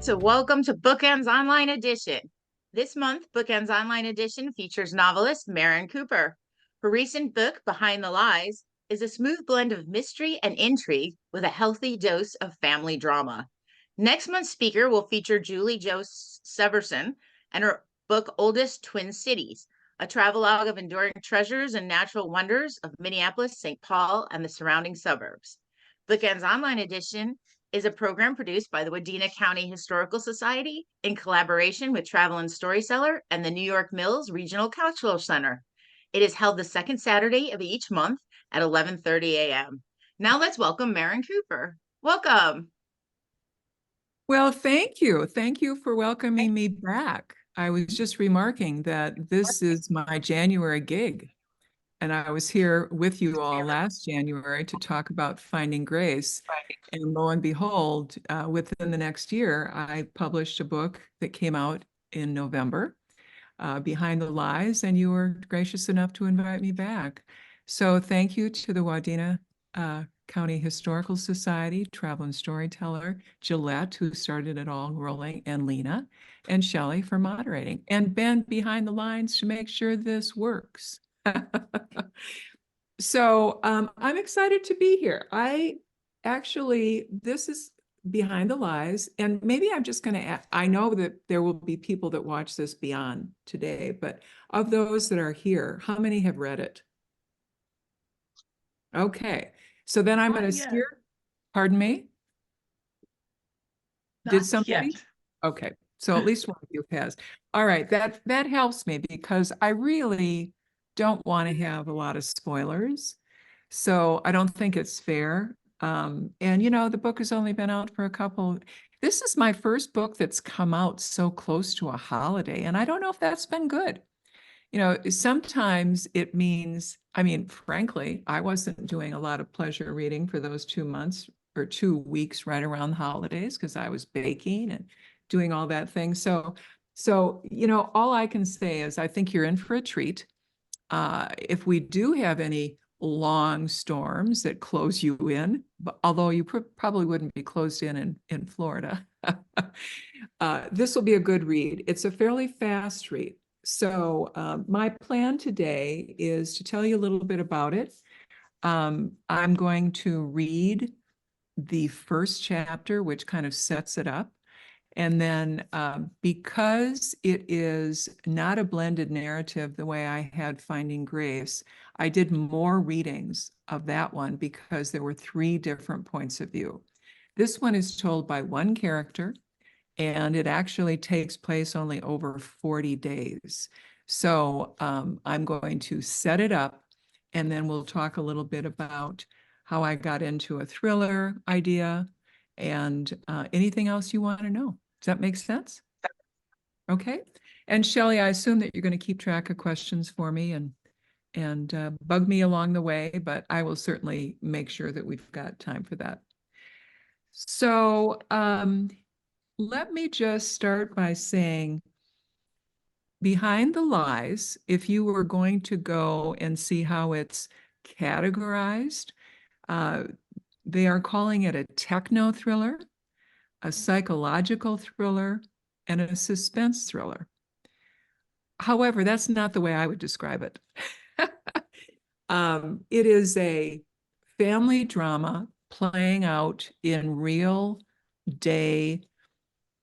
Welcome to BookEnds Online Edition. This month, BookEnds Online Edition features novelist Maren Cooper. Her recent book, Behind the Lies, is a smooth blend of mystery and intrigue with a healthy dose of family drama. Next month's speaker will feature Julie Jo Severson and her book, Oldest Twin Cities, a travelogue of enduring treasures and natural wonders of Minneapolis, St. Paul, and the surrounding suburbs. BookEnds Online Edition is a program produced by the Wadena County Historical Society in collaboration with Travel and Storyseller and the New York Mills Regional Cultural Center. It is held the second Saturday of each month at 11:30 a.m. Now let's welcome Maren Cooper. Welcome. Well, thank you. Thank you for welcoming me back. I was just remarking that this is my January gig, and I was here with you all last January to talk about Finding Grace. And lo and behold, within the next year, I published a book that came out in November, Behind the Lies, and you were gracious enough to invite me back. So thank you to the Wadena County Historical Society, Travel and Storyteller, Gillette, who started it all rolling, and Lena, and Shelley for moderating, and Ben behind the lines to make sure this works. So I'm excited to be here. This is Behind the Lies, and maybe I'm just going to, I know that there will be people that watch this beyond today, but of those that are here, how many have read it? Okay, so then I'm going to steer, pardon me? Did somebody? Yet. Okay, so at least one of you has. All right, that helps me because I really don't want to have a lot of spoilers. So I don't think it's fair. And you know, the book has only been out for this is my first book that's come out so close to a holiday, and I don't know if that's been good. You know, sometimes it means, I mean, frankly, I wasn't doing a lot of pleasure reading for those 2 months or 2 weeks right around the holidays because I was baking and doing all that thing. So, you know, all I can say is I think you're in for a treat. If we do have any long storms that close you in, although you probably wouldn't be closed in Florida, this will be a good read. It's a fairly fast read. So my plan today is to tell you a little bit about it. I'm going to read the first chapter, which kind of sets it up. And then because it is not a blended narrative the way I had Finding Grace, I did more readings of that one because there were 3 different points of view. This one is told by one character, and it actually takes place only over 40 days. So I'm going to set it up, and then we'll talk a little bit about how I got into a thriller idea and anything else you want to know. Does that make sense? Okay. And Shelley, I assume that you're going to keep track of questions for me and bug me along the way, but I will certainly make sure that we've got time for that. So let me just start by saying, Behind the Lies, if you were going to go and see how it's categorized, they are calling it a techno thriller, a psychological thriller, and a suspense thriller. However, that's not the way I would describe it. It is a family drama playing out in real day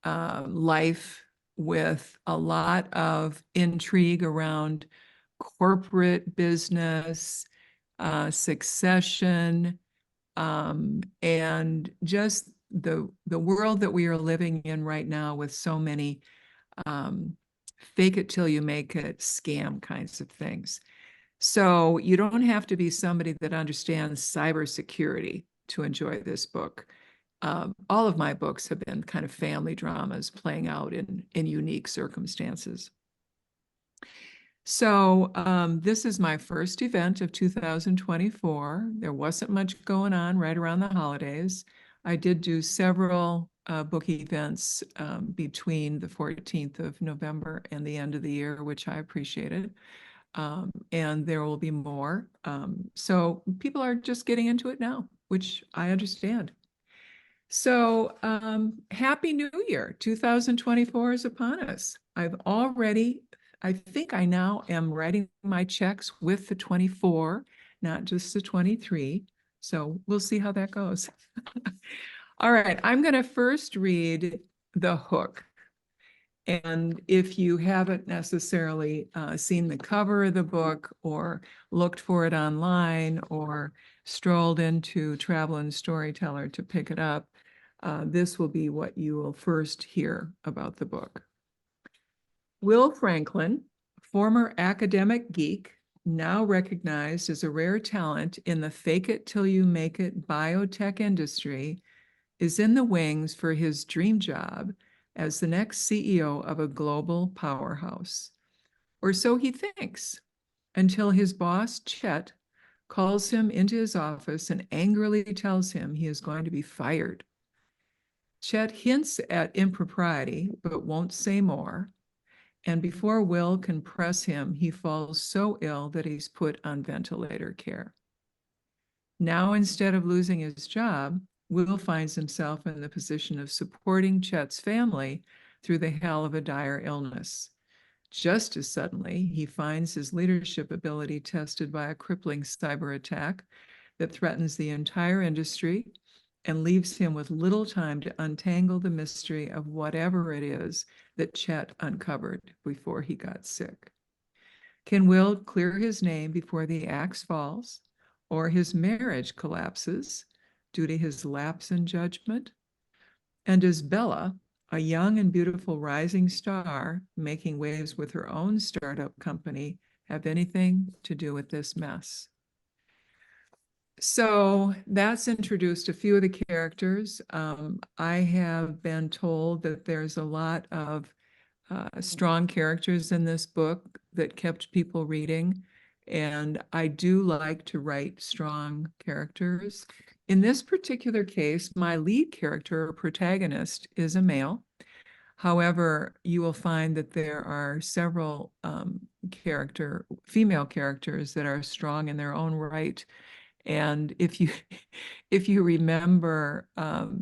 life with a lot of intrigue around corporate business, succession, and just the world that we are living in right now with so many fake it till you make it scam kinds of things. So you don't have to be somebody that understands cybersecurity to enjoy this book. All of my books have been kind of family dramas playing out in unique circumstances. So this is my first event of 2024. There wasn't much going on right around the holidays. I did do several book events between the 14th of November and the end of the year, which I appreciated. And there will be more. So people are just getting into it now, which I understand. So, Happy New Year. 2024 is upon us. I think I now am writing my checks with the 24, not just the 23. So we'll see how that goes. All right, I'm going to first read the hook. And if you haven't necessarily seen the cover of the book or looked for it online or strolled into Travel and Storyteller to pick it up, this will be what you will first hear about the book. Will Franklin, former academic geek, now recognized as a rare talent in the fake it till you make it biotech industry, is in the wings for his dream job as the next CEO of a global powerhouse. Or so he thinks, until his boss, Chet, calls him into his office and angrily tells him he is going to be fired. Chet hints at impropriety, but won't say more. And before Will can press him, he falls so ill that he's put on ventilator care. Now, instead of losing his job, Will finds himself in the position of supporting Chet's family through the hell of a dire illness. Just as suddenly, he finds his leadership ability tested by a crippling cyber attack that threatens the entire industry and leaves him with little time to untangle the mystery of whatever it is that Chet uncovered before he got sick. Can Will clear his name before the axe falls, or his marriage collapses due to his lapse in judgment? And does Bella, a young and beautiful rising star making waves with her own startup company, have anything to do with this mess? So that's introduced a few of the characters. I have been told that there's a lot of strong characters in this book that kept people reading. And I do like to write strong characters. In this particular case, my lead character or protagonist is a male. However, you will find that there are several female characters that are strong in their own right. And if you remember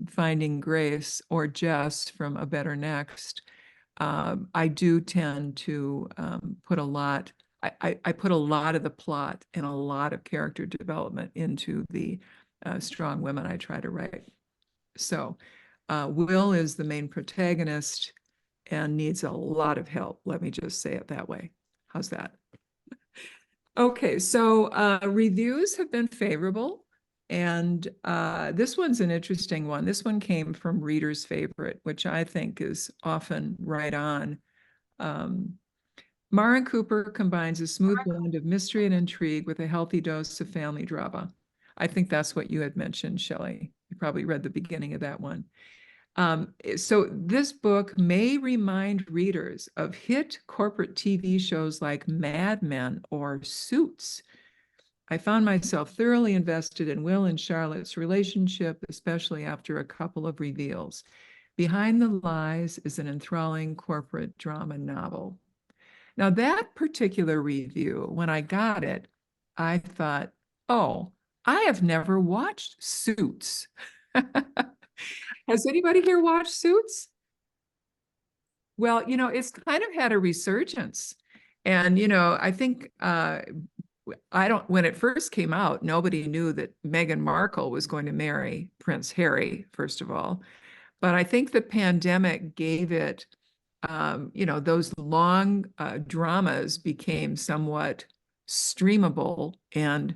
Finding Grace or Jess from A Better Next, I do tend to put a lot, I put a lot of the plot and a lot of character development into the strong women I try to write. So Will is the main protagonist and needs a lot of help. Let me just say it that way. How's that? Okay, so reviews have been favorable. And this one's an interesting one. This one came from Reader's Favorite, which I think is often right on. Maren Cooper combines a smooth blend of mystery and intrigue with a healthy dose of family drama. I think that's what you had mentioned, Shelley. You probably read the beginning of that one. So this book may remind readers of hit corporate TV shows like Mad Men or Suits. I found myself thoroughly invested in Will and Charlotte's relationship, especially after a couple of reveals. Behind the Lies is an enthralling corporate drama novel. Now, that particular review, when I got it, I thought, oh, I have never watched Suits. Has anybody here watched Suits? Well, it's kind of had a resurgence. And, I think when it first came out, nobody knew that Meghan Markle was going to marry Prince Harry, first of all. But I think the pandemic gave it, those long dramas became somewhat streamable and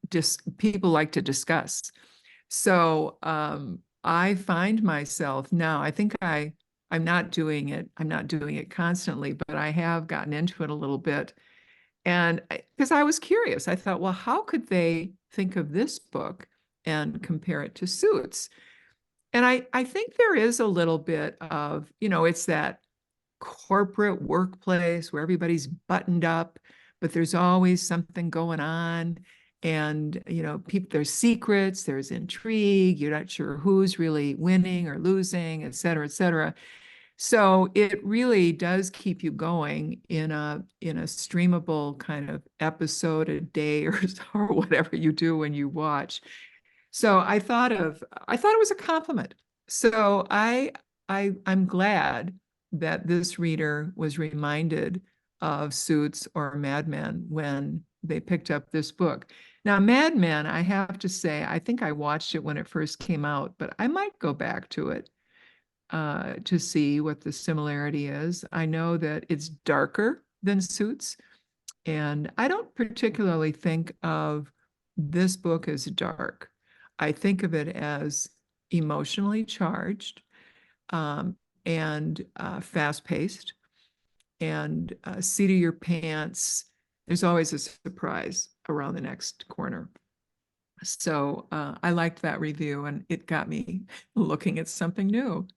just people like to discuss. So I find myself now, I think I'm not doing it constantly, but I have gotten into it a little bit. And because I was curious, I thought, well, how could they think of this book and compare it to Suits? And I think there is a little bit of, it's that corporate workplace where everybody's buttoned up, but there's always something going on. And, there's secrets, there's intrigue, you're not sure who's really winning or losing, et cetera, et cetera. So it really does keep you going in a streamable kind of episode a day or whatever you do when you watch. So I thought it was a compliment. So I'm glad that this reader was reminded of Suits or Mad Men when they picked up this book. Now, Mad Men, I have to say, I think I watched it when it first came out, but I might go back to it to see what the similarity is. I know that it's darker than Suits, and I don't particularly think of this book as dark. I think of it as emotionally charged, um, and fast-paced, and seat of your pants. There's always a surprise around the next corner. So I liked that review, and it got me looking at something new.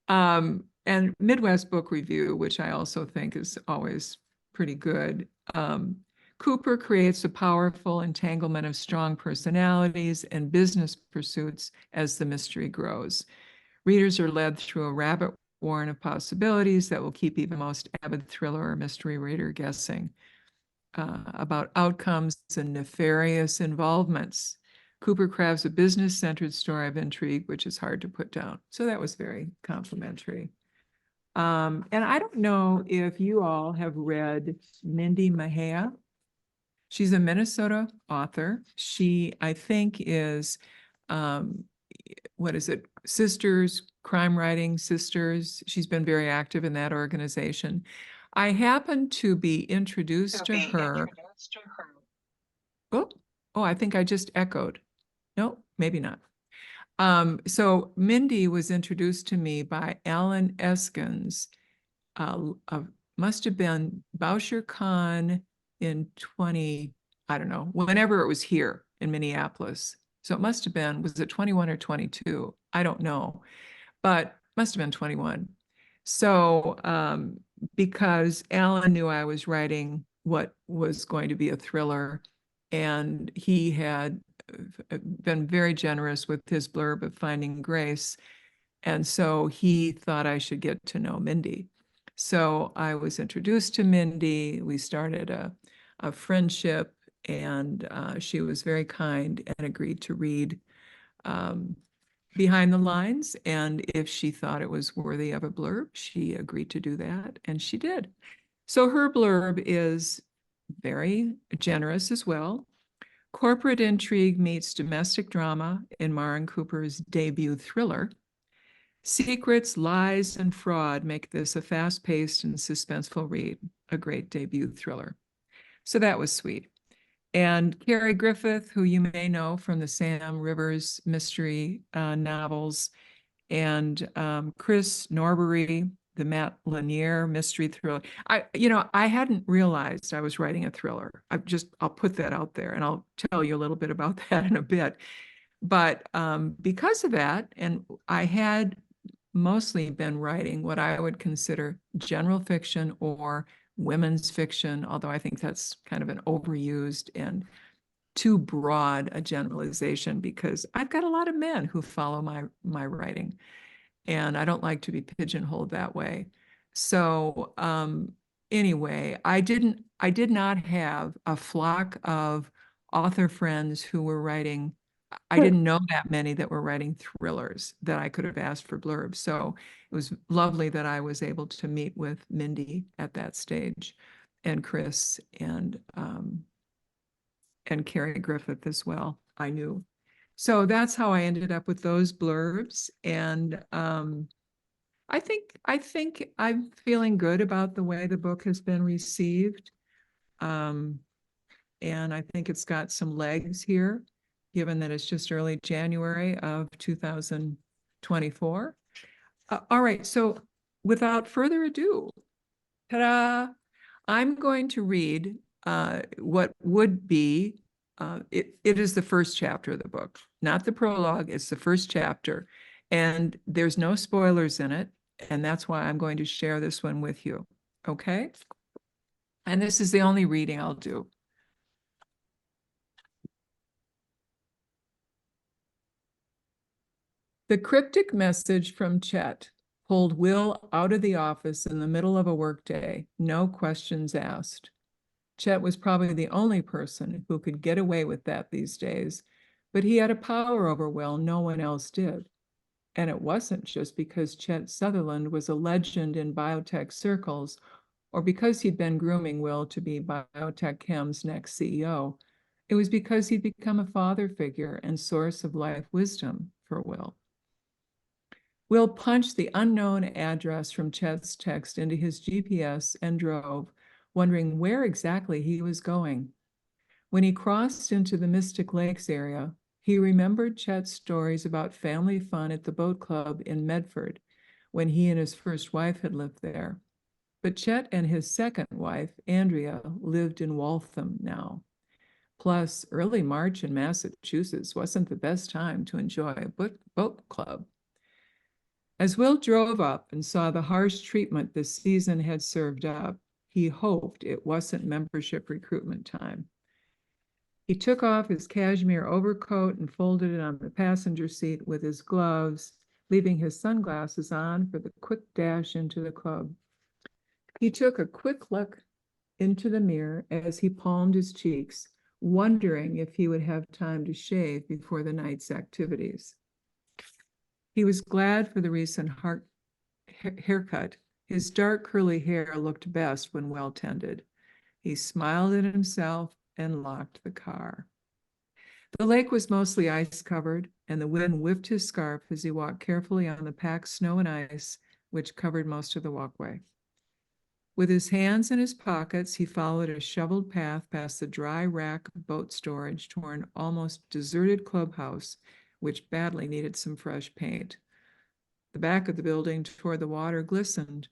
And Midwest Book Review, which I also think is always pretty good. Cooper creates a powerful entanglement of strong personalities and business pursuits as the mystery grows. Readers are led through a rabbit warren of possibilities that will keep even the most avid thriller or mystery reader guessing about outcomes and nefarious involvements. Cooper crafts a business-centered story of intrigue, which is hard to put down. So that was very complimentary. And I don't know if you all have read Mindy Mejia. She's a Minnesota author. She, I think, is, what is it? Sisters, Crime Writing Sisters. She's been very active in that organization. I happened to be introduced to her. Oh, I think I just echoed. No, maybe not. So Mindy was introduced to me by Alan Eskins, must have been Boucher Con in I don't know, whenever it was here in Minneapolis. So it must have been, was it 21 or 22? I don't know, but must have been 21. So because Alan knew I was writing what was going to be a thriller, and he had been very generous with his blurb of Finding Grace. And so he thought I should get to know Mindy. So I was introduced to Mindy. We started a friendship, and she was very kind and agreed to read Behind the Lines. And if she thought it was worthy of a blurb, she agreed to do that, and she did. So her blurb is very generous as well. Corporate intrigue meets domestic drama in Maren Cooper's debut thriller. Secrets, lies, and fraud make this a fast-paced and suspenseful read, a great debut thriller. So that was sweet. And Carrie Griffith, who you may know from the Sam Rivers mystery novels, and Chris Norbury, the Matt Lanier mystery thriller. I hadn't realized I was writing a thriller. I'll put that out there, and I'll tell you a little bit about that in a bit. But because of that, and I had mostly been writing what I would consider general fiction or women's fiction, although I think that's kind of an overused and too broad a generalization, because I've got a lot of men who follow my writing, and I don't like to be pigeonholed that way. So anyway, I did not have a flock of author friends who were writing. I didn't know that many that were writing thrillers that I could have asked for blurbs. So it was lovely that I was able to meet with Mindy at that stage, and Chris, and Carrie Griffith as well, I knew. So that's how I ended up with those blurbs. And I think I'm feeling good about the way the book has been received. And I think it's got some legs here, given that it's just early January of 2024. All right, so without further ado, ta-da, I'm going to read what would be, it is the first chapter of the book, not the prologue, it's the first chapter. And there's no spoilers in it, and that's why I'm going to share this one with you, okay? And this is the only reading I'll do. The cryptic message from Chet pulled Will out of the office in the middle of a workday, no questions asked. Chet was probably the only person who could get away with that these days, But he had a power over Will no one else did. And it wasn't just because Chet Sutherland was a legend in biotech circles or because he'd been grooming Will to be Biotech Chem's next CEO. It was because he'd become a father figure and source of life wisdom for Will. Will punched the unknown address from Chet's text into his GPS and drove, wondering where exactly he was going. When he crossed into the Mystic Lakes area, he remembered Chet's stories about family fun at the boat club in Medford when he and his first wife had lived there. But Chet and his second wife, Andrea, lived in Waltham now. Plus, early March in Massachusetts wasn't the best time to enjoy a boat club. As Will drove up and saw the harsh treatment the season had served up, he hoped it wasn't membership recruitment time. He took off his cashmere overcoat and folded it on the passenger seat with his gloves, leaving his sunglasses on for the quick dash into the club. He took a quick look into the mirror as he palmed his cheeks, wondering if he would have time to shave before the night's activities. He was glad for the recent haircut. His dark curly hair looked best when well tended. He smiled at himself and locked the car. The lake was mostly ice-covered, and the wind whipped his scarf as he walked carefully on the packed snow and ice, which covered most of the walkway. With his hands in his pockets, he followed a shoveled path past the dry rack of boat storage toward an almost deserted clubhouse, which badly needed some fresh paint. The back of the building toward the water glistened.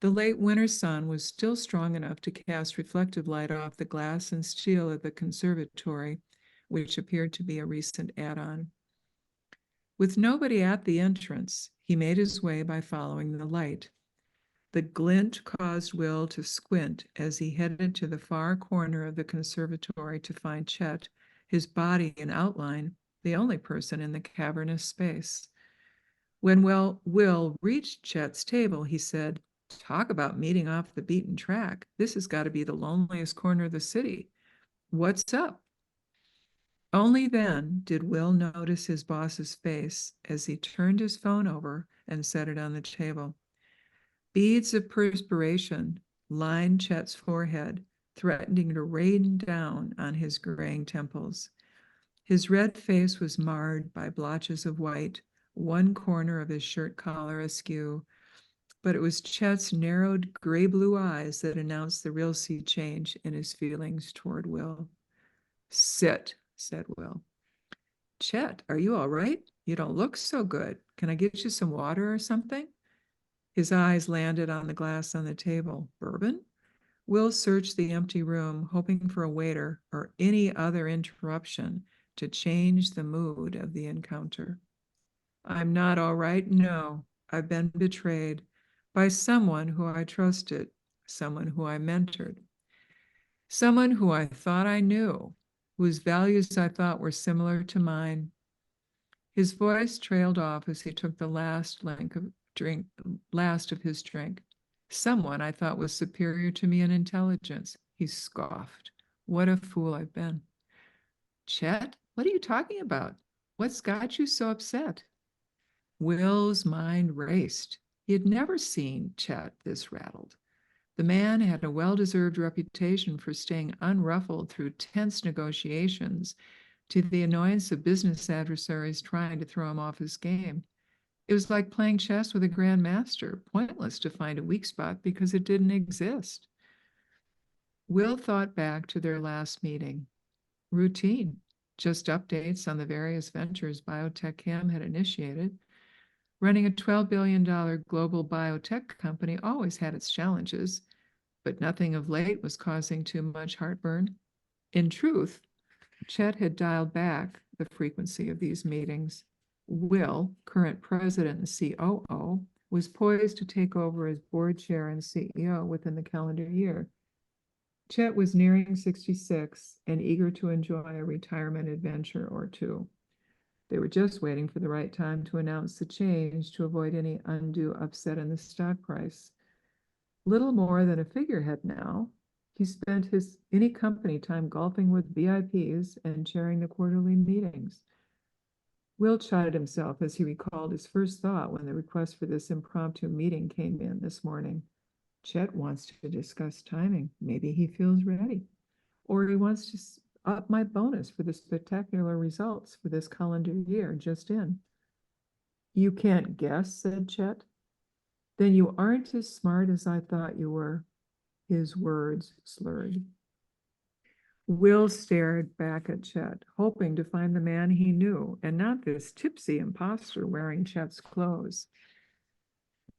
The late winter sun was still strong enough to cast reflective light off the glass and steel of the conservatory, which appeared to be a recent add-on. With nobody at the entrance, he made his way by following the light. The glint caused Will to squint as he headed to the far corner of the conservatory to find Chet, his body in outline, the only person in the cavernous space. When Will reached Chet's table, he said, "Talk about meeting off the beaten track. This has got to be the loneliest corner of the city. What's up?" Only then did Will notice his boss's face as he turned his phone over and set it on the table. Beads of perspiration lined Chet's forehead, threatening to rain down on his graying temples. His red face was marred by blotches of white, one corner of his shirt collar askew, but it was Chet's narrowed gray-blue eyes that announced the real sea change in his feelings toward Will. "Sit," said Will. "Chet, are you all right? You don't look so good. Can I get you some water or something?" His eyes landed on the glass on the table. "Bourbon?" Will searched the empty room, hoping for a waiter or any other interruption to change the mood of the encounter. "I'm not all right, no. I've been betrayed by someone who I trusted, someone who I mentored, someone who I thought I knew, whose values I thought were similar to mine." His voice trailed off as he took the last of his drink. "Someone I thought was superior to me in intelligence," he scoffed. "What a fool I've been." "Chet, what are you talking about? What's got you so upset?" Will's mind raced. He had never seen Chet this rattled. The man had a well-deserved reputation for staying unruffled through tense negotiations, to the annoyance of business adversaries trying to throw him off his game. It was like playing chess with a grandmaster, pointless to find a weak spot because it didn't exist. Will thought back to their last meeting. Routine, just updates on the various ventures Biotech Chem had initiated. Running a $12 billion global biotech company always had its challenges, but nothing of late was causing too much heartburn. In truth, Chet had dialed back the frequency of these meetings. Will, current president and COO, was poised to take over as board chair and CEO within the calendar year. Chet was nearing 66 and eager to enjoy a retirement adventure or two. They were just waiting for the right time to announce the change to avoid any undue upset in the stock price. Little more than a figurehead now, He spent his any company time golfing with VIPs and chairing the quarterly meetings. Will chided himself as he recalled his first thought when the request for this impromptu meeting came in this morning. Chet wants to discuss timing. Maybe he feels ready. Or he wants to up my bonus for the spectacular results for this calendar year just in. You can't guess, said Chet. Then you aren't as smart as I thought you were. His words slurred. Will stared back at Chet, hoping to find the man he knew and not this tipsy imposter wearing Chet's clothes.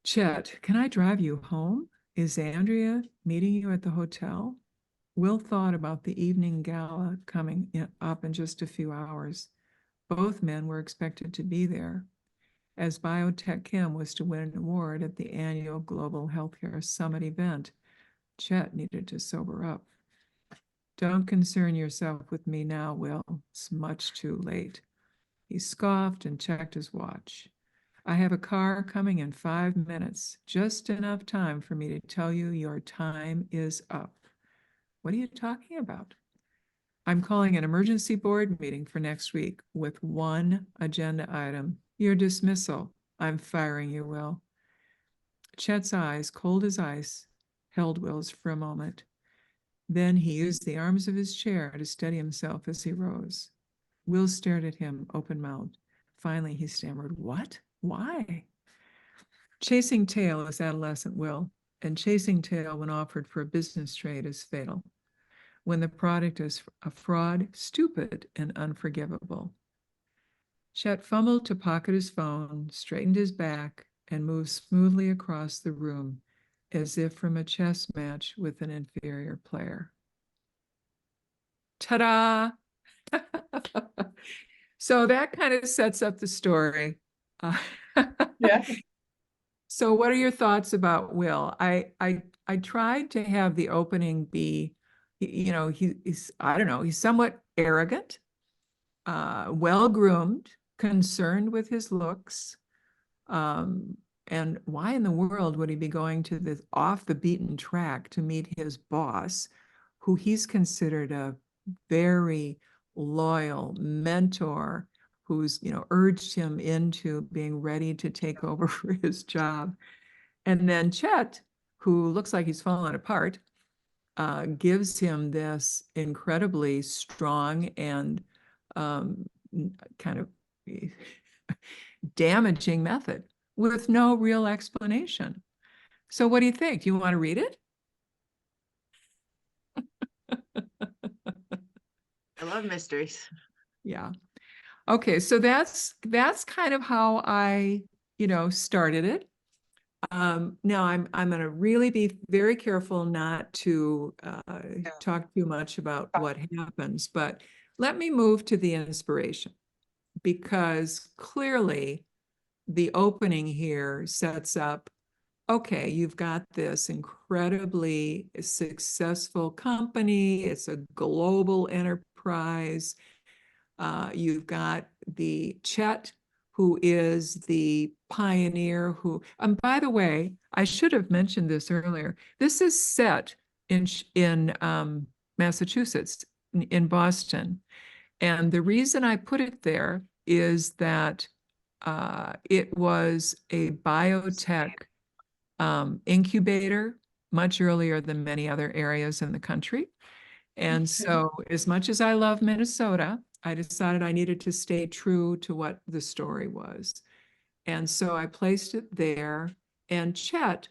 Chet, can I drive you home? Is Andrea meeting you at the hotel? Will thought about the evening gala coming up in just a few hours. Both men were expected to be there, as Biotech Kim was to win an award at the annual Global Healthcare Summit event. Chet needed to sober up. Don't concern yourself with me now, Will. It's much too late. He scoffed and checked his watch. I have a car coming in 5 minutes, just enough time for me to tell you your time is up. What are you talking about? I'm calling an emergency board meeting for next week with one agenda item, your dismissal. I'm firing you, Will. Chet's eyes, cold as ice, held Will's for a moment. Then he used the arms of his chair to steady himself as he rose. Will stared at him, open-mouthed. Finally, he stammered, "What? Why?" Chasing tail is adolescent Will, and chasing tail when offered for a business trade is fatal. When the product is a fraud, stupid and unforgivable. Chet fumbled to pocket his phone, straightened his back, and moved smoothly across the room, as if from a chess match with an inferior player. Ta-da! So that kind of sets up the story. Yeah. So what are your thoughts about Will? I tried to have the opening be, he's, I don't know, he's somewhat arrogant, well-groomed, concerned with his looks. And why in the world would he be going to this off the beaten track to meet his boss, who he's considered a very loyal mentor, who's, urged him into being ready to take over for his job. And then Chet, who looks like he's fallen apart, gives him this incredibly strong and kind of damaging method with no real explanation. So what do you think? Do you want to read it? I love mysteries. Yeah. Okay, so that's kind of how I, started it. Now I'm going to really be very careful not to talk too much about what happens, but let me move to the inspiration, because clearly the opening here sets up, okay, you've got this incredibly successful company. It's a global enterprise. You've got the Chet, who is the pioneer who, by the way, I should have mentioned this earlier. This is set in Massachusetts, in Boston. And the reason I put it there is that it was a biotech incubator much earlier than many other areas in the country. And so as much as I love Minnesota, I decided I needed to stay true to what the story was. And so I placed it there. And Chet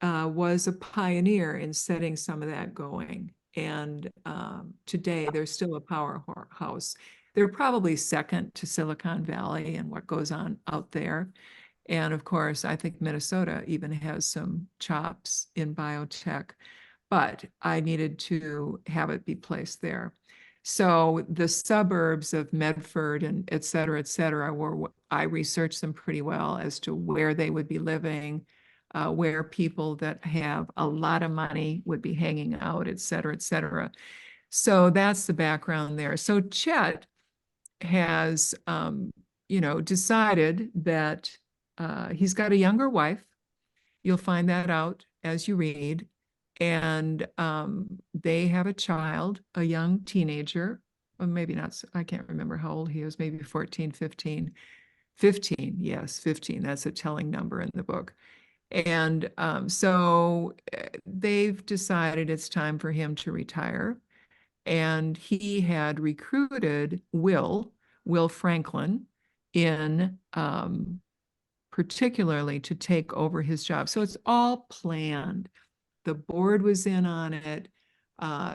was a pioneer in setting some of that going. And today they're still a powerhouse. They're probably second to Silicon Valley and what goes on out there. And of course, I think Minnesota even has some chops in biotech, but I needed to have it be placed there. So the suburbs of Medford and et cetera, I researched them pretty well as to where they would be living, where people that have a lot of money would be hanging out, et cetera, et cetera. So that's the background there. So Chet has, decided that he's got a younger wife. You'll find that out as you read. And they have a child, a young teenager, or maybe not, I can't remember how old he is, maybe 14, 15. 15, yes, 15. That's a telling number in the book. And so they've decided it's time for him to retire. And he had recruited Will Franklin, in particularly to take over his job. So it's all planned. The board was in on it.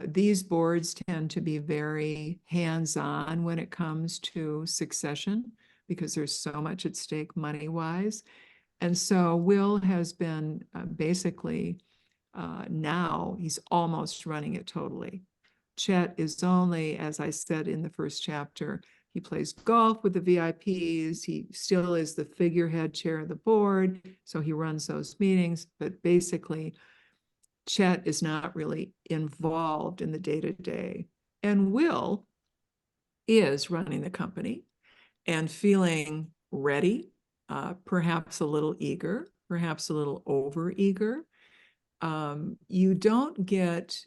These boards tend to be very hands-on when it comes to succession because there's so much at stake money-wise. And so Will has been basically now he's almost running it totally. Chet is only, as I said in the first chapter, he plays golf with the VIPs. He still is the figurehead chair of the board, so he runs those meetings. But basically, Chet is not really involved in the day-to-day. And Will is running the company and feeling ready, perhaps a little eager, perhaps a little over-eager. You don't get,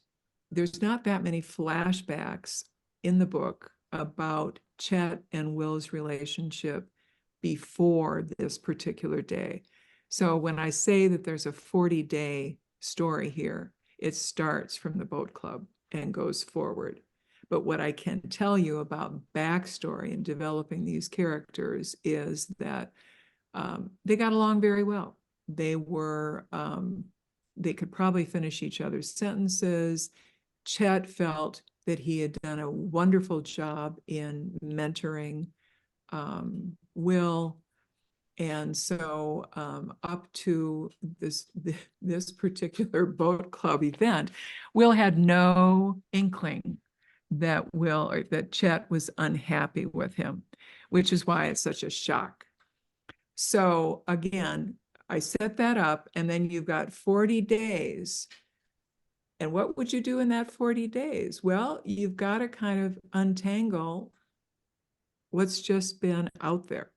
there's not that many flashbacks in the book about Chet and Will's relationship before this particular day. So when I say that there's a 40-day story here, it starts from the boat club and goes forward. But what I can tell you about backstory and developing these characters is that they got along very well. They were, they could probably finish each other's sentences. Chet felt that he had done a wonderful job in mentoring Will. And so up to this particular boat club event, Will had no inkling that Chet was unhappy with him, which is why it's such a shock. So again, I set that up, and then you've got 40 days. And what would you do in that 40 days? Well, you've got to kind of untangle what's just been out there.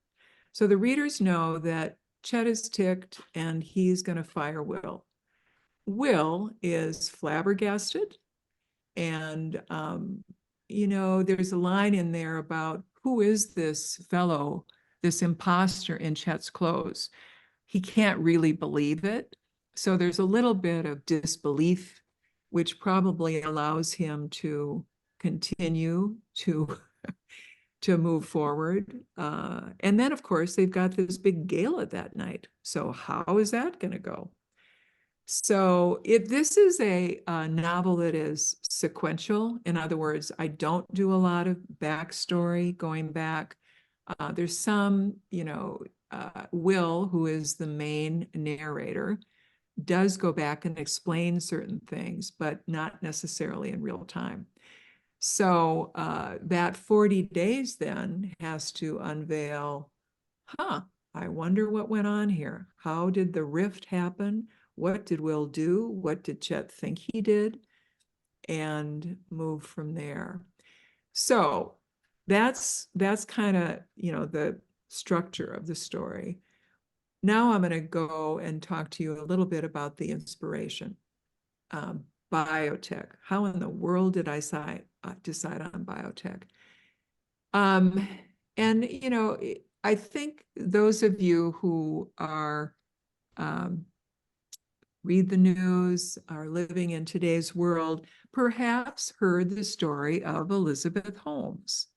So the readers know that Chet is ticked and he's going to fire Will. Will is flabbergasted. And, there's a line in there about who is this fellow, this imposter in Chet's clothes. He can't really believe it. So there's a little bit of disbelief, which probably allows him to continue to move forward. And then, of course, they've got this big gala that night. So how is that going to go? So this is a novel that is sequential. In other words, I don't do a lot of backstory going back. There's some, Will, who is the main narrator, does go back and explain certain things, but not necessarily in real time. So that 40 days then has to unveil, I wonder what went on here. How did the rift happen? What did Will do? What did Chet think he did? And move from there. So that's kind of, the structure of the story. Now I'm going to go and talk to you a little bit about the inspiration. Biotech. How in the world did I decide on biotech? And, I think those of you who are read the news, are living in today's world, perhaps heard the story of Elizabeth Holmes.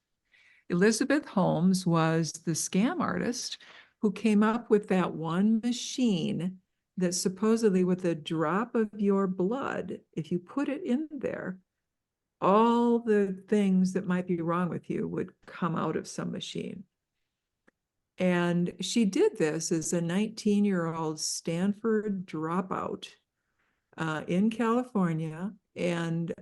Elizabeth Holmes was the scam artist who came up with that one machine that supposedly with a drop of your blood, if you put it in there, all the things that might be wrong with you would come out of some machine. And she did this as a 19-year-old Stanford dropout in California. And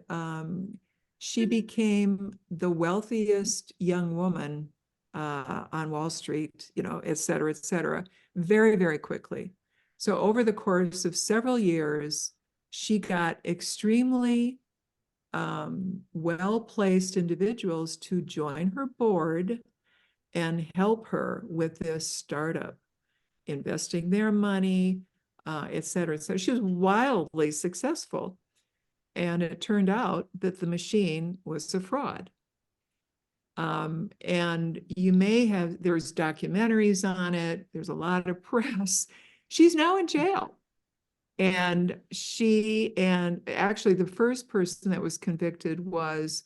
she became the wealthiest young woman on Wall Street, et cetera, very, very quickly. So over the course of several years, she got extremely well-placed individuals to join her board and help her with this startup, investing their money, et cetera. So she was wildly successful. And it turned out that the machine was a fraud. And you may have, there's documentaries on it, there's a lot of press. She's now in jail. And actually the first person that was convicted was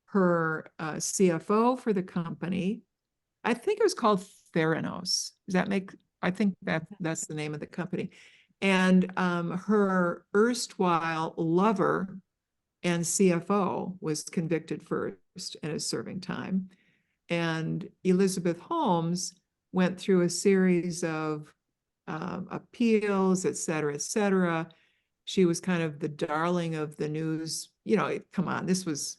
her CFO for the company. I think it was called Theranos. Does that make, I think that's the name of the company. And her erstwhile lover and CFO was convicted first and is serving time. And Elizabeth Holmes went through a series of appeals, et cetera, et cetera. She was kind of the darling of the news. You know, come on, this was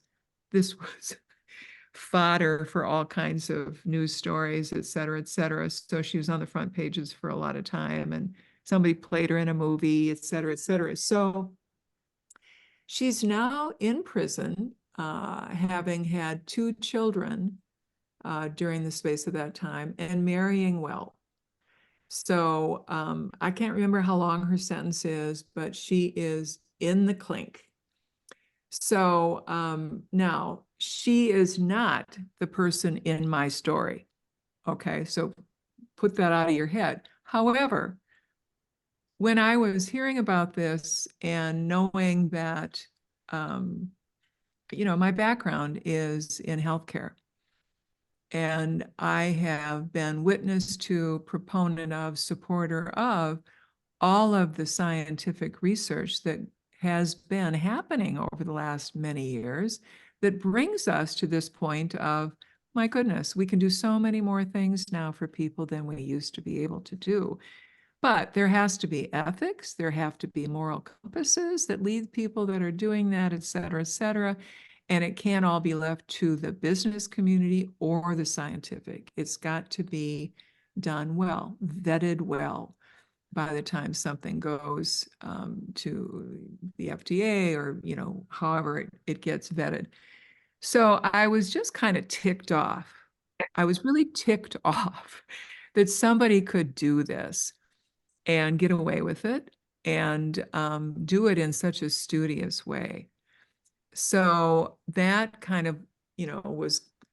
fodder for all kinds of news stories, et cetera, et cetera. So she was on the front pages for a lot of time, and somebody played her in a movie, et cetera, et cetera. So she's now in prison, having had 2 children during the space of that time and marrying well. So I can't remember how long her sentence is, but she is in the clink. So now she is not the person in my story. Okay, so put that out of your head. However, when I was hearing about this and knowing that, you know, my background is in healthcare, and I have been witness to, proponent of, supporter of all of the scientific research that has been happening over the last many years that brings us to this point of, my goodness, we can do so many more things now for people than we used to be able to do. But there has to be ethics, there have to be moral compasses that lead people that are doing that, et cetera, et cetera. And it can't all be left to the business community or the scientific. It's got to be done well, vetted well by the time something goes to the FDA, or, you know, however it gets vetted. So I was just kind of ticked off. I was really ticked off that somebody could do this and get away with it and do it in such a studious way. So that kind of, you know,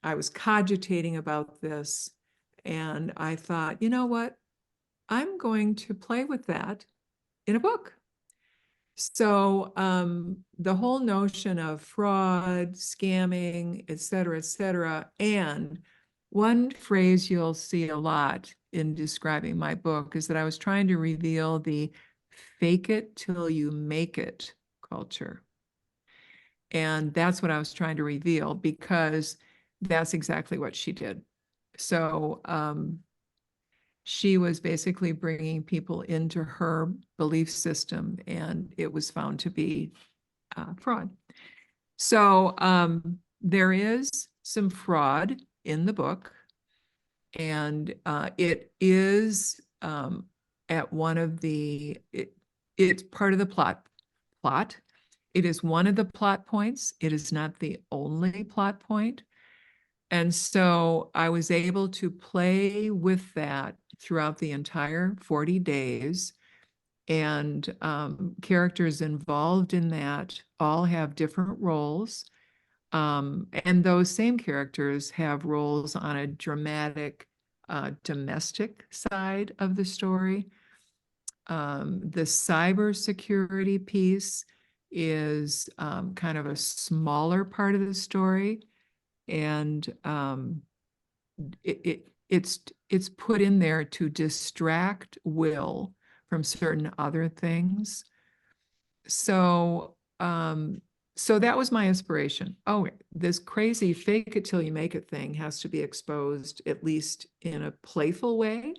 I was cogitating about this, and I thought, you know what? I'm going to play with that in a book. So the whole notion of fraud, scamming, et cetera, and one phrase you'll see a lot in describing my book is that I was trying to reveal the fake it till you make it culture. And that's what I was trying to reveal, because that's exactly what she did. So she was basically bringing people into her belief system, and it was found to be fraud. So there is some fraud in the book, and it is at one of the, it's part of the plot. It is one of the plot points. It is not the only plot point. And so I was able to play with that throughout the entire 40 days. And characters involved in that all have different roles. And those same characters have roles on a dramatic, domestic side of the story. The cybersecurity piece is kind of a smaller part of the story. And it's put in there to distract Will from certain other things. So so that was my inspiration. Oh, this crazy fake it till you make it thing has to be exposed, at least in a playful way.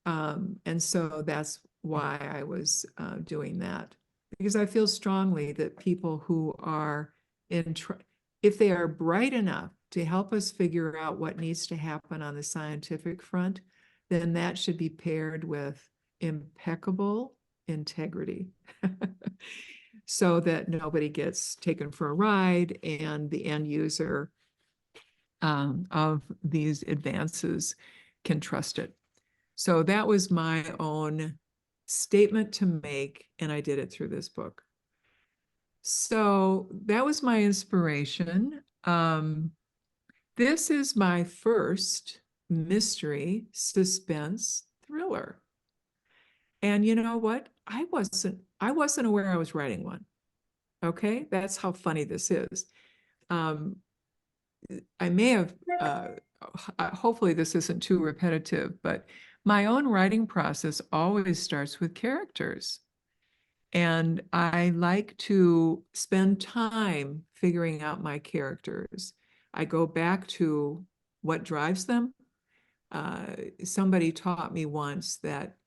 And so that's why I was doing that, because I feel strongly that people who are if they are bright enough to help us figure out what needs to happen on the scientific front, then that should be paired with impeccable integrity so that nobody gets taken for a ride and the end user of these advances can trust it. So that was my own statement to make, and I did it through this book. So that was my inspiration. This is my first mystery suspense thriller. And you know what? I wasn't aware I was writing one. Okay, that's how funny this is. Um, I may have, hopefully this isn't too repetitive, but my own writing process always starts with characters. And I like to spend time figuring out my characters. I go back to what drives them. Somebody taught me once that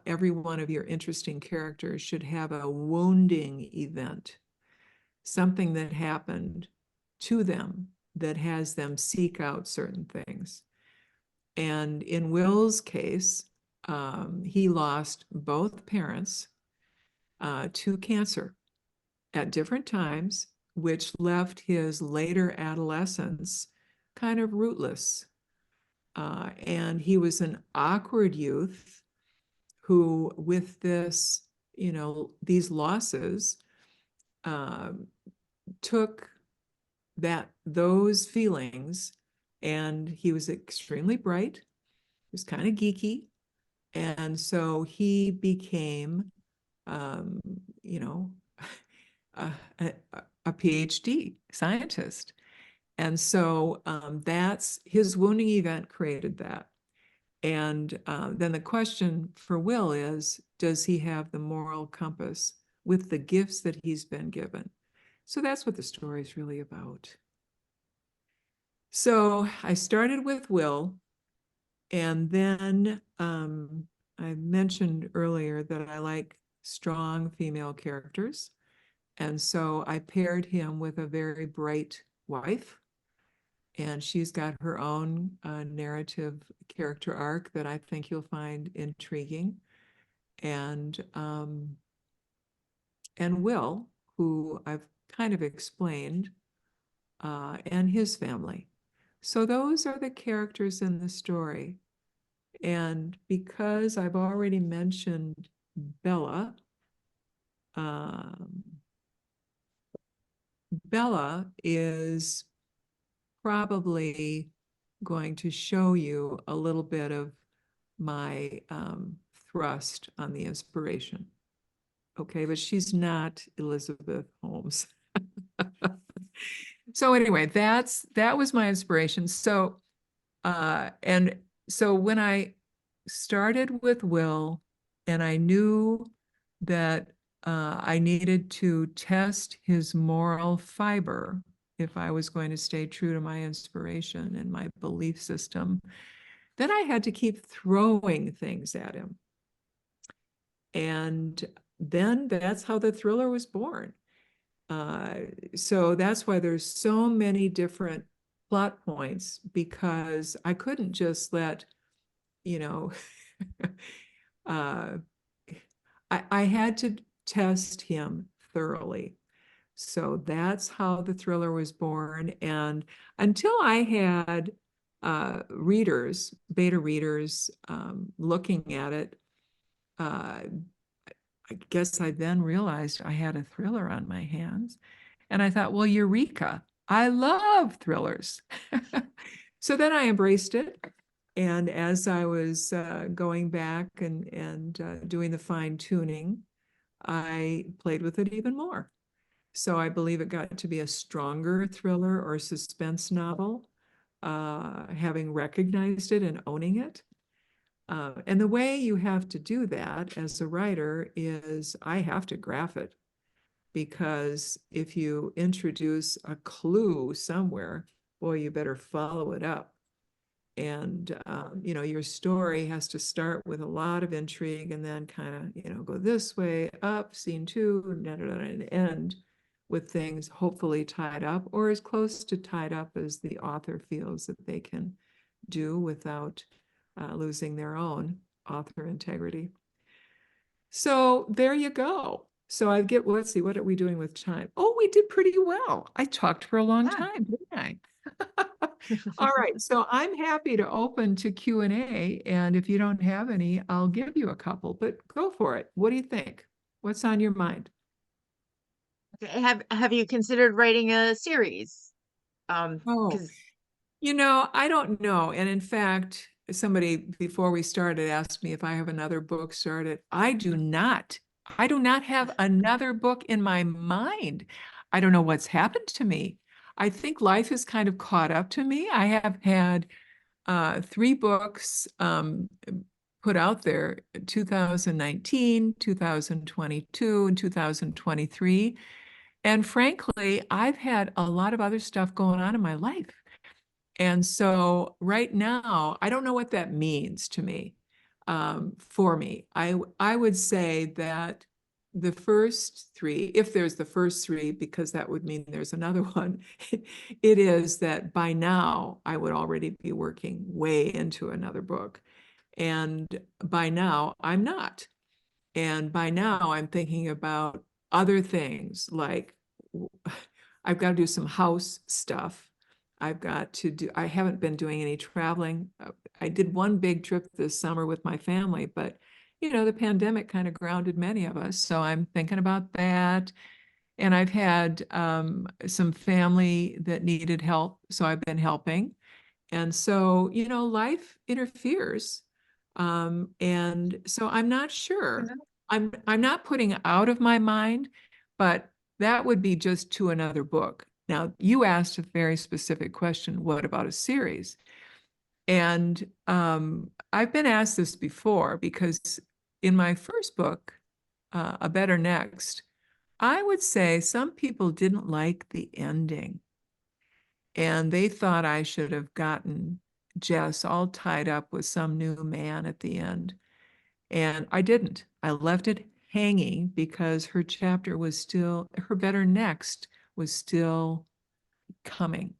every one of your interesting characters should have a wounding event, something that happened to them that has them seek out certain things. And in Will's case, he lost both parents to cancer at different times, which left his later adolescence kind of rootless. And he was an awkward youth who, with this, these losses, took those feelings, and he was extremely bright. He was kind of geeky. And so he became, um, you know, a, a PhD scientist. And so that's his wounding event created that. And then the question for Will is, does he have the moral compass with the gifts that he's been given? So that's what the story is really about. So I started with Will, and then I mentioned earlier that I like strong female characters. And so I paired him with a very bright wife, and she's got her own narrative character arc that I think you'll find intriguing. And Will, who I've kind of explained, and his family. So those are the characters in the story. And because I've already mentioned Bella, Bella is probably going to show you a little bit of my thrust on the inspiration. Okay, but she's not Elizabeth Holmes. So anyway, that was my inspiration. So and so when I started with Will, and I knew that I needed to test his moral fiber if I was going to stay true to my inspiration and my belief system, then I had to keep throwing things at him. And then that's how the thriller was born. So that's why there's so many different plot points, because I couldn't just let, I had to test him thoroughly. So that's how the thriller was born. And until I had readers, beta readers, looking at it, I guess I then realized I had a thriller on my hands. And I thought, well, eureka, I love thrillers. So then I embraced it. And as I was going back and doing the fine tuning, I played with it even more. So I believe it got to be a stronger thriller or suspense novel, having recognized it and owning it. And the way you have to do that as a writer is I have to graph it, because if you introduce a clue somewhere, boy, you better follow it up. And, your story has to start with a lot of intrigue and then kind of, go this way, up, scene two, and end with things hopefully tied up, or as close to tied up as the author feels that they can do without losing their own author integrity. So there you go. So let's see, what are we doing with time? Oh, we did pretty well. I talked for a long time, didn't I? All right, so I'm happy to open to Q&A, and if you don't have any, I'll give you a couple, but go for it. What do you think? What's on your mind? Okay, have you considered writing a series? Oh, Because I don't know. And in fact, somebody before we started asked me if I have another book started. I do not. I do not have another book in my mind. I don't know what's happened to me. I think life has kind of caught up to me. I have had three books put out there: 2019, 2022, and 2023. And frankly, I've had a lot of other stuff going on in my life. And so right now, I don't know what that means to me, for me. I would say that the first three, if there's the first three, because that would mean there's another one, it is that by now I would already be working way into another book. And by now I'm not. And by now I'm thinking about other things like I've got to do some house stuff. I haven't been doing any traveling. I did one big trip this summer with my family, but the pandemic kind of grounded many of us. So I'm thinking about that. And I've had some family that needed help. So I've been helping. And so, life interferes. And so I'm not sure. I'm not putting out of my mind, but that would be just to another book. Now, you asked a very specific question, what about a series? And I've been asked this before because in my first book, A Better Next, I would say some people didn't like the ending. And they thought I should have gotten Jess all tied up with some new man at the end. And I didn't. I left it hanging because her better next was still coming.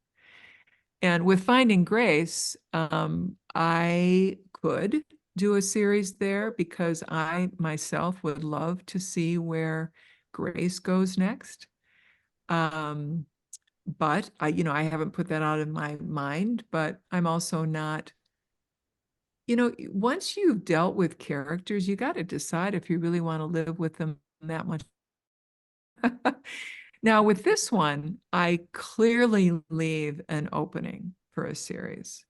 And with Finding Grace, I could do a series there because I myself would love to see where Grace goes next. Um, but I haven't put that out of my mind, but I'm also not, once you've dealt with characters, you got to decide if you really want to live with them that much. Now, with this one, I clearly leave an opening for a series.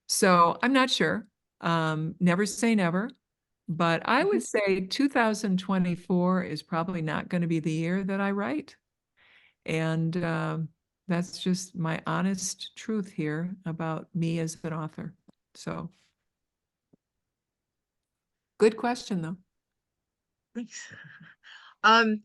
So I'm not sure. Never say never, but I would say 2024 is probably not going to be the year that I write. And that's just my honest truth here about me as an author. So good question, though. thanks. Um,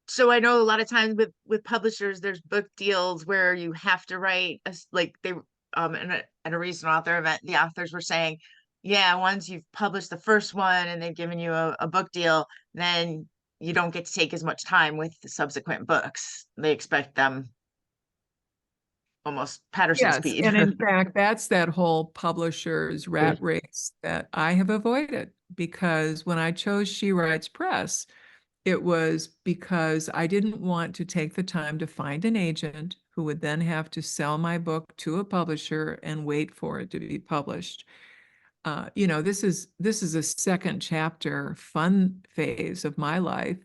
so I know a lot of times with publishers, there's book deals where you have to write like they in a recent author event, the authors were saying, yeah, once you've published the first one and they've given you a book deal, then you don't get to take as much time with the subsequent books. They expect them almost Patterson Yes, speed. and in fact, that's that whole publisher's rat race that I have avoided because when I chose She Writes Press, it was because I didn't want to take the time to find an agent who would then have to sell my book to a publisher and wait for it to be published. This is a second chapter fun phase of my life,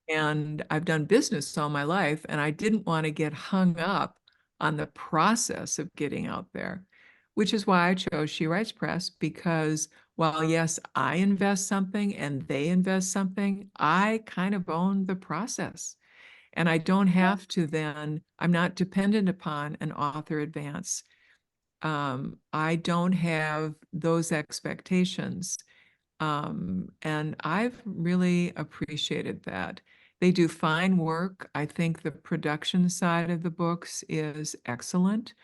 and I've done business all my life, and I didn't want to get hung up on the process of getting out there, which is why I chose She Writes Press, because while yes, I invest something and they invest something, I kind of own the process. And I don't have to then, I'm not dependent upon an author advance. I don't have those expectations. And I've really appreciated that. They do fine work. I think the production side of the books is excellent.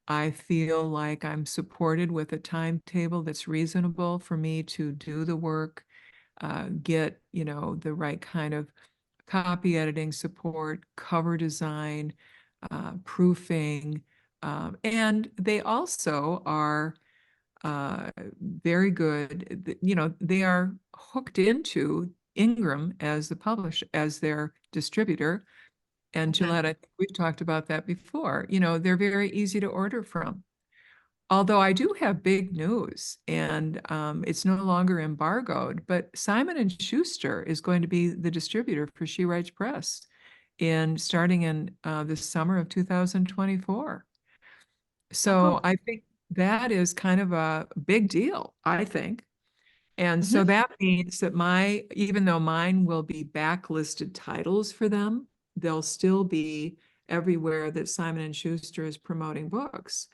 I feel like I'm supported with a timetable that's reasonable for me to do the work, get, the right kind of copy editing support, cover design, proofing. And they also are uh, very good. They are hooked into Ingram as the publisher, as their distributor. And Mhm. Gillette, I think we've talked about that before. They're very easy to order from. Although I do have big news, and it's no longer embargoed, but Simon and Schuster is going to be the distributor for She Writes Press starting in the summer of 2024. Oh, So cool. I think that is kind of a big deal, I think. And so Hmm. that means that even though mine will be backlisted titles for them, they'll still be everywhere that Simon and Schuster is promoting books.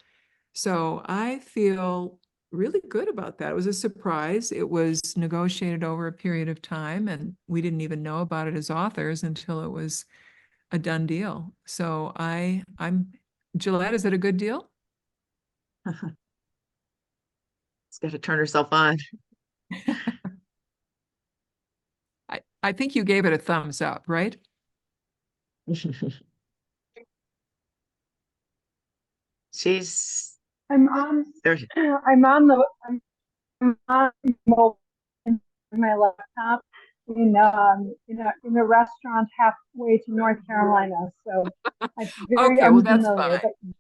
So I feel really good about that. It was a surprise. It was negotiated over a period of time, and we didn't even know about it as authors until it was a done deal. So Gillette, is it a good deal? It's got to turn herself on. I think you gave it a thumbs up, right? She's I'm on. there. I'm on mobile in my laptop in a restaurant halfway to North Carolina. So I'm very Okay, well, that's unfamiliar. fine.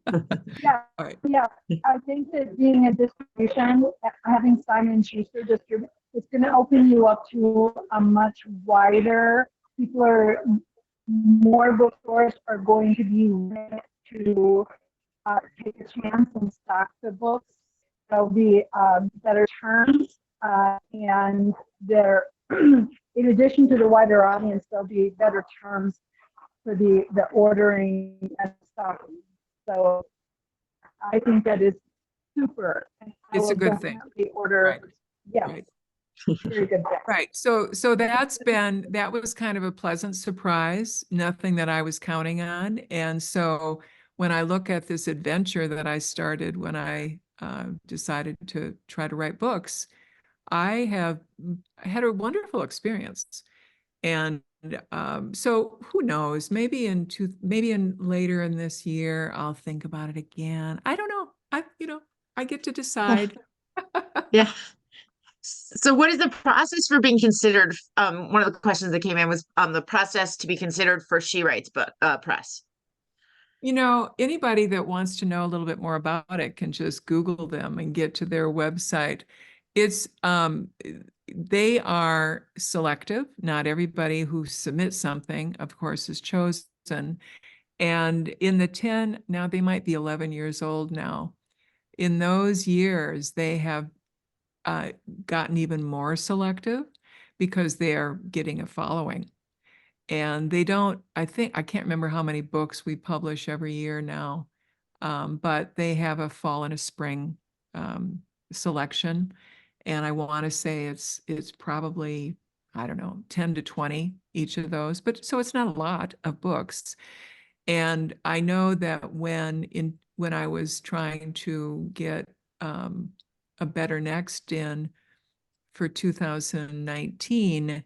But yeah, All right. yeah, I think that being a distribution, having Simon Schuster distribute, it's going to open you up to a much wider. More bookstores are going to be willing to take a chance and stock the books. There'll be better terms, and there, in addition to the wider audience, there'll be better terms for the ordering and stocking. So I think that is super. And I It's a will good thing. definitely order. Right. Yes, Right. very good thing. Right. So that was kind of a pleasant surprise, nothing that I was counting on. And so when I look at this adventure that I started when I decided to try to write books, I had a wonderful experience. And so who knows, maybe in later in this year, I'll think about it again. I don't know. I get to decide. Yeah. So what is the process for being considered? One of the questions that came in was the process to be considered for She Writes book press. Anybody that wants to know a little bit more about it can just Google them and get to their website. It's they are selective. Not everybody who submits something, of course, is chosen. And in the 10, now they might be 11 years old now. In those years, they have uh, gotten even more selective because they are getting a following. And they don't, I can't remember how many books we publish every year now, but they have a fall and a spring selection. And I want to say it's probably, I don't know, 10 to 20 each of those. But so it's not a lot of books. And I know that when I was trying to get a better next in for 2019,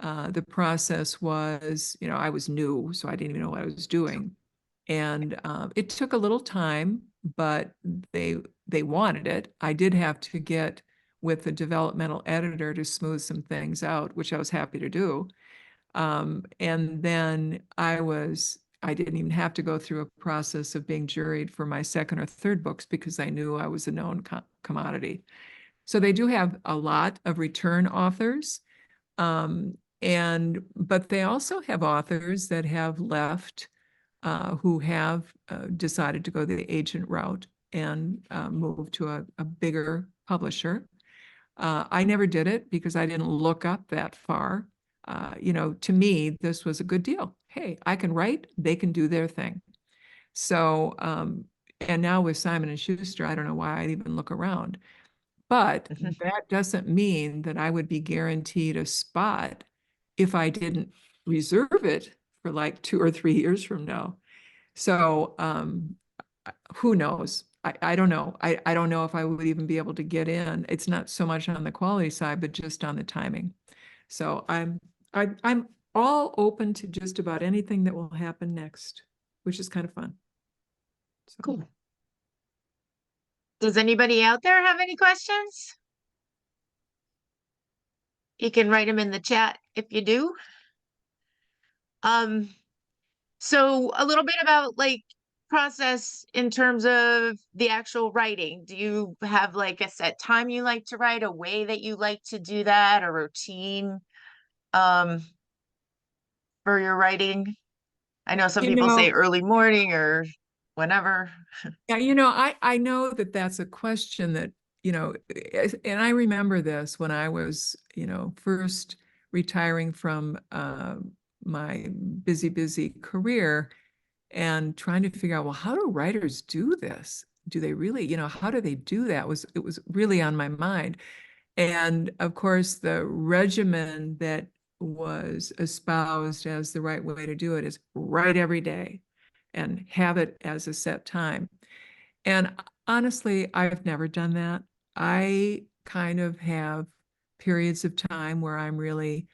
the process was, I was new, so I didn't even know what I was doing. And it took a little time, but they wanted it. I did have to get with the developmental editor to smooth some things out, which I was happy to do. And then I didn't even have to go through a process of being juried for my second or third books because I knew I was a known commodity. So they do have a lot of return authors. But they also have authors that have left who have decided to go the agent route and move to a bigger publisher. I never did it because I didn't look up that far. To me, this was a good deal. Hey, I can write, they can do their thing. So, and now with Simon and Schuster, I don't know why I'd even look around. But Mhm. that doesn't mean that I would be guaranteed a spot if I didn't reserve it for like 2 or 3 years from now. So who knows? I don't know. I don't know if I would even be able to get in. It's not so much on the quality side, but just on the timing. So I'm all open to just about anything that will happen next, which is kind of fun. So. Cool. Does anybody out there have any questions? You can write them in the chat if you do. So a little bit about like process in terms of the actual writing? Do you have like a set time you like to write, a way that you like to do that, a routine um for your writing? I know some You people say know, early morning or whenever. yeah, I know that that's a question that, and I remember this when I was, first retiring from my busy career and trying to figure out, well, how do writers do this? Do they really, how do they do that? It was really on my mind. And of course, the regimen that was espoused as the right way to do it is write every day and have it as a set time. And honestly, I've never done that. I kind of have periods of time where I'm really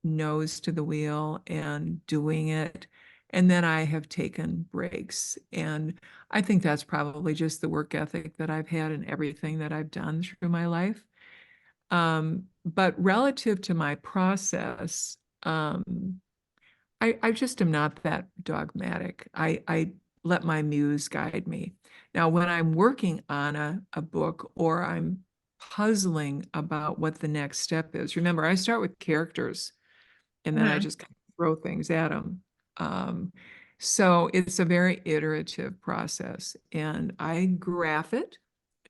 nose to the wheel and doing it. And then I have taken breaks. And I think that's probably just the work ethic that I've had in everything that I've done through my life. But relative to my process, I just am not that dogmatic. I let my muse guide me. Now, when I'm working on a book or I'm puzzling about what the next step is, remember, I start with characters and then I Mhm. just kind of throw things at them. So it's a very iterative process, and I graph it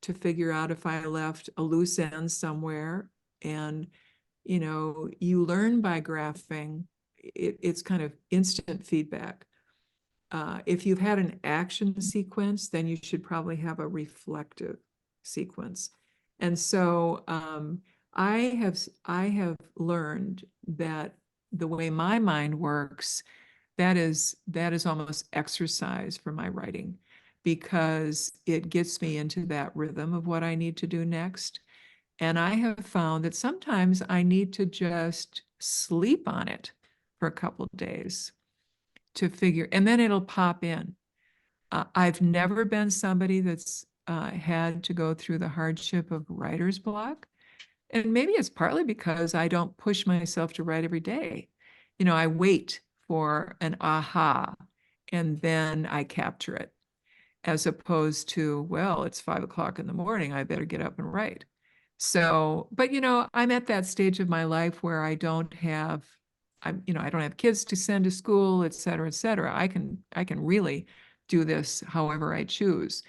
to figure out if I left a loose end somewhere. And, you learn by graphing. It's kind of instant feedback. If you've had an action sequence, then you should probably have a reflective sequence. And so I have learned that the way my mind works, that is almost exercise for my writing, because it gets me into that rhythm of what I need to do next. And I have found that sometimes I need to just sleep on it for a couple of days to figure, and then it'll pop in. I've never been somebody that's had to go through the hardship of writer's block. And maybe it's partly because I don't push myself to write every day. I wait for an aha and then I capture it, as opposed to, well, it's 5 o'clock in the morning, I better get up and write. So, but I'm at that stage of my life where I don't have kids to send to school, et cetera, et cetera. I can really do this however I choose.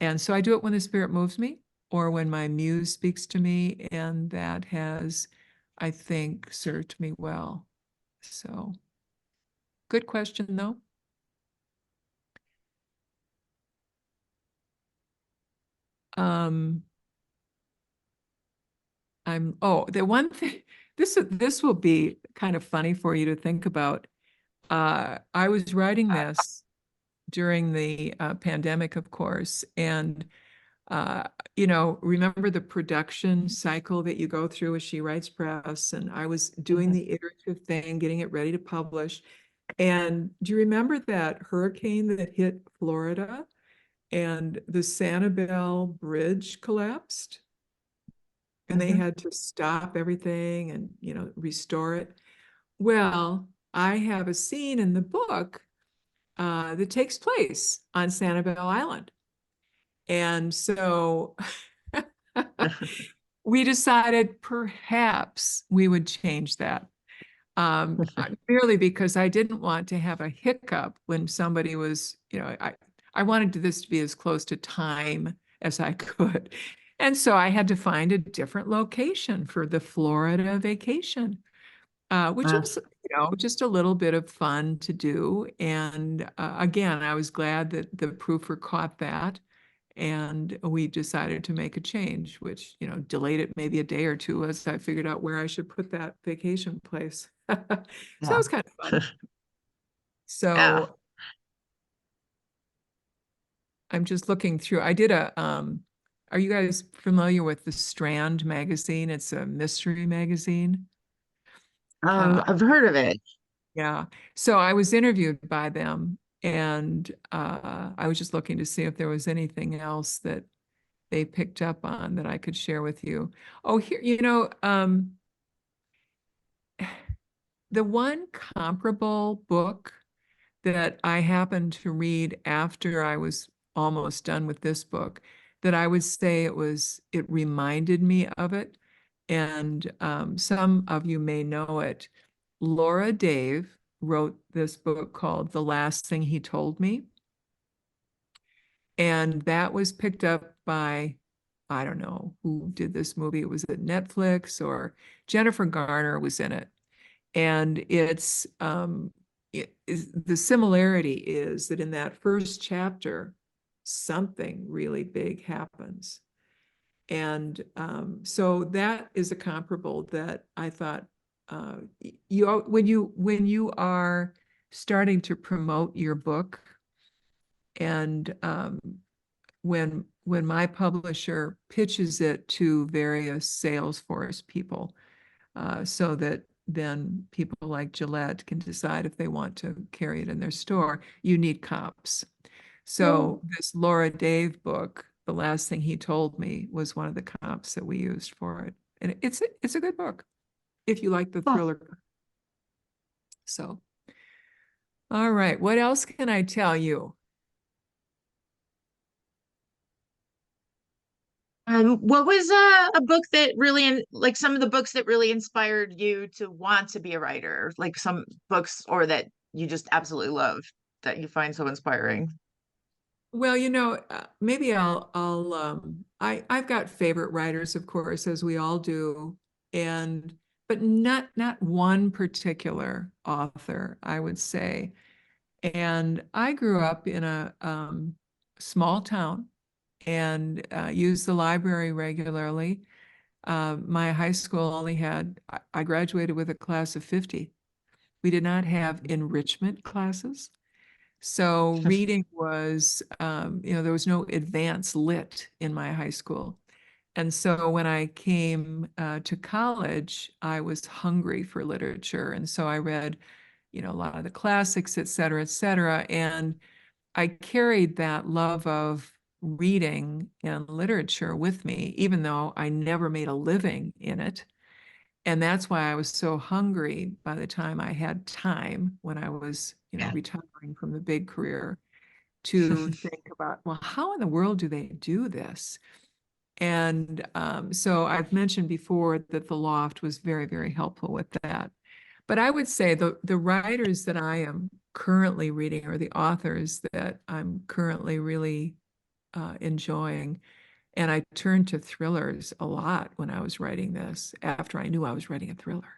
And so I do it when the spirit moves me or when my muse speaks to me, and that has, I think, served me well. So good question, though. Um, the one thing, this will be kind of funny for you to think about. I was writing this during the pandemic, of course, and uh, remember the production cycle that you go through as She Writes Press, and I was doing Mhm. the iterative thing, getting it ready to publish. And do you remember that hurricane that hit Florida and the Sanibel Bridge collapsed? And they Mhm. had to stop everything and, restore it. Well, I have a scene in the book that takes place on Sanibel Island. And so we decided perhaps we would change that. Merely because I didn't want to have a hiccup when somebody was, I wanted this to be as close to time as I could. And so I had to find a different location for the Florida vacation, which Uh, was, just a little bit of fun to do. And again, I was glad that the proofer caught that. And we decided to make a change, which, delayed it maybe a day or two as I figured out where I should put that vacation place. So that yeah. was kind of fun. Yeah. So I'm just looking through. I did are you guys familiar with the Strand magazine? It's a mystery magazine. Uh, I've heard of it. yeah. So I was interviewed by them, and I was just looking to see if there was anything else that they picked up on that I could share with you. Oh, here, the one comparable book that I happened to read after I was almost done with this book that I would say it reminded me of it. And some of you may know it. Laura Dave wrote this book called The Last Thing He Told Me. And that was picked up by, I don't know who did this movie. It was at Netflix, or Jennifer Garner was in it. And the similarity is that in that first chapter, something really big happens. And so that is a comparable that I thought when you are starting to promote your book, and when my publisher pitches it to various Salesforce people, so that then people like Gillette can decide if they want to carry it in their store, you need comps. So this Laura Dave book, The Last Thing He Told Me, was one of the comps that we used for it. And it's a good book if you like the thriller. So, all right, what else can I tell you? What was a book that really, like some of the books that really inspired you to want to be a writer? Like some books or that you just absolutely love that you find so inspiring? Well, maybe I've got favorite writers, of course, as we all do, but not one particular author, I would say. And I grew up in a small town and used the library regularly. My high school only I graduated with a class of 50. We did not have enrichment classes. So reading was, there was no advanced lit in my high school. And so when I came to college, I was hungry for literature. And so I read, a lot of the classics, et cetera, et cetera. And I carried that love of reading and literature with me, even though I never made a living in it. And that's why I was so hungry by the time I had time when I was, Yeah. retiring from the big career, to think about, well, how in the world do they do this? And so I've mentioned before that the Loft was very, very helpful with that. But I would say the writers that I am currently reading, or the authors that I'm currently really enjoying, and I turned to thrillers a lot when I was writing this, after I knew I was writing a thriller.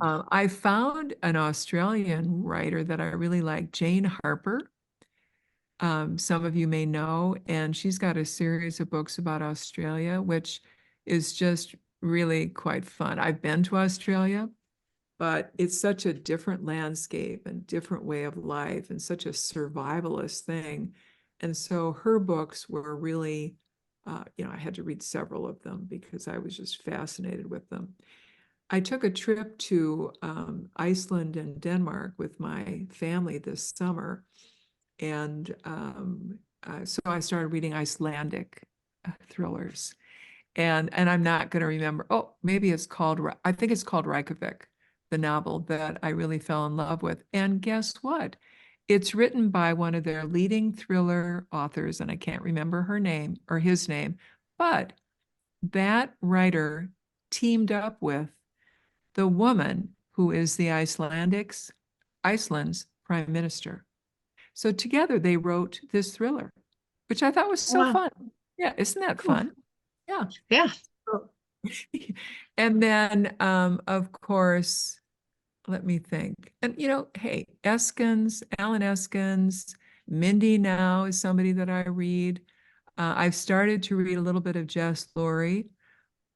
I found an Australian writer that I really like, Jane Harper. Some of you may know, and she's got a series of books about Australia, which is just really quite fun. I've been to Australia, but it's such a different landscape and different way of life and such a survivalist thing. And so her books were really, I had to read several of them because I was just fascinated with them. I took a trip to Iceland and Denmark with my family this summer. And so I started reading Icelandic thrillers. And I'm not going to remember. Oh, maybe I think it's called Reykjavik, the novel that I really fell in love with. And guess what? It's written by one of their leading thriller authors, and I can't remember her name or his name, but that writer teamed up with the woman who is Iceland's prime minister. So together they wrote this thriller, which I thought was so Wow. fun. Yeah, isn't that fun? Yeah. Yeah. And then, of course, let me think. And, hey, Alan Eskins, Mindy Now is somebody that I read. I've started to read a little bit of Jess Laurie.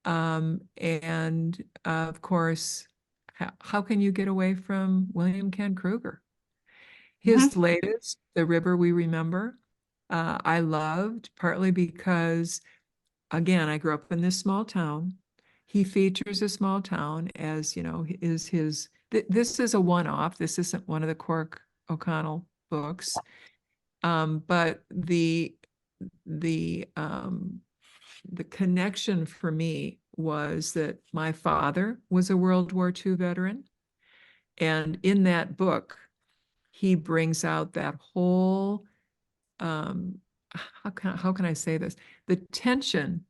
And of course, how can you get away from William Ken Kruger? His latest, The River We Remember, I loved, partly because, again, I grew up in this small town. He features a small town as, this is a one-off. This isn't one of the Cork O'Connell books. But the connection for me was that my father was a World War II veteran. And in that book, he brings out that whole, how can I say this? The tension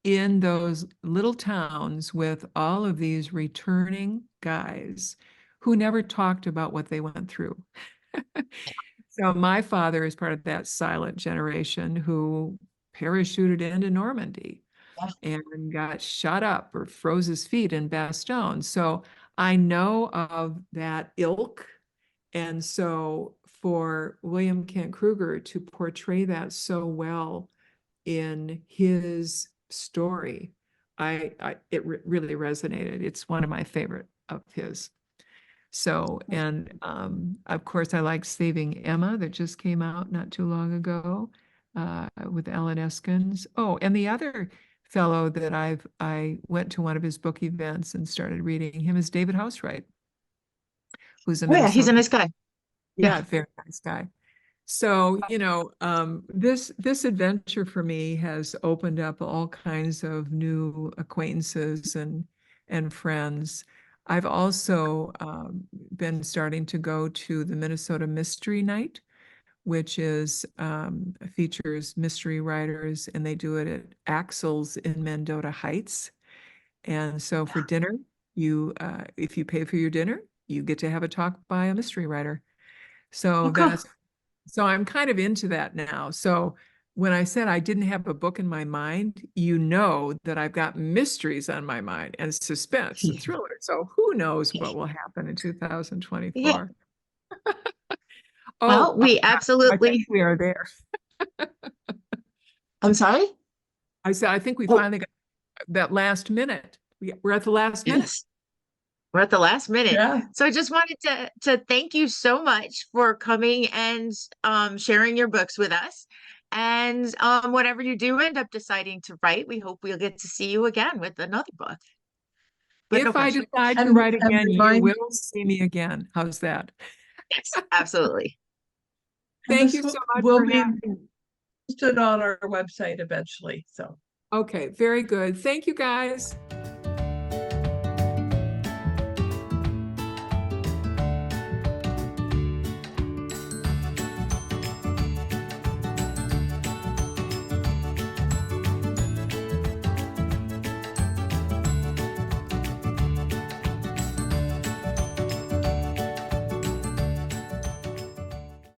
in those little towns with all of these returning guys who never talked about what they went through. So my father is part of that silent generation who parachuted into Normandy and got shot up or froze his feet in Bastogne. So I know of that ilk. And so for William Kent Kruger to portray that so well in his story, it really resonated. It's one of my favorite of his. So, and of course, I like Saving Emma that just came out not too long ago with Ellen Eskens. Oh, and the other fellow that I went to one of his book events and started reading him is David Housewright, who's a Oh, yeah, he's a Minnesota. nice guy. Yeah, very nice guy. So, this adventure for me has opened up all kinds of new acquaintances and friends. I've also been starting to go to the Minnesota Mystery Night, which is features mystery writers, and they do it at Axel's in Mendota Heights. And so for dinner, if you pay for your dinner, you get to have a talk by a mystery writer. Oh, So cool. so I'm kind of into that now. So when I said I didn't have a book in my mind, you know that I've got mysteries on my mind and suspense and thriller. So who knows what will happen in Yeah. 2024? Well, Oh, we I think absolutely. we are there. I'm sorry? I said, I think we Oh, finally got that last minute. We're at the last minute. yes. We're at the last minute. Yeah. So I just wanted to thank you so much for coming and sharing your books with us. And whatever you do end up deciding to write, we hope we'll get to see you again with another book. But no If I pressure. decide to write again, you will see me again. How's that? Yes, absolutely. Thank you so much will for be having me. posted on our website eventually, so. Okay, very good. Thank you, guys.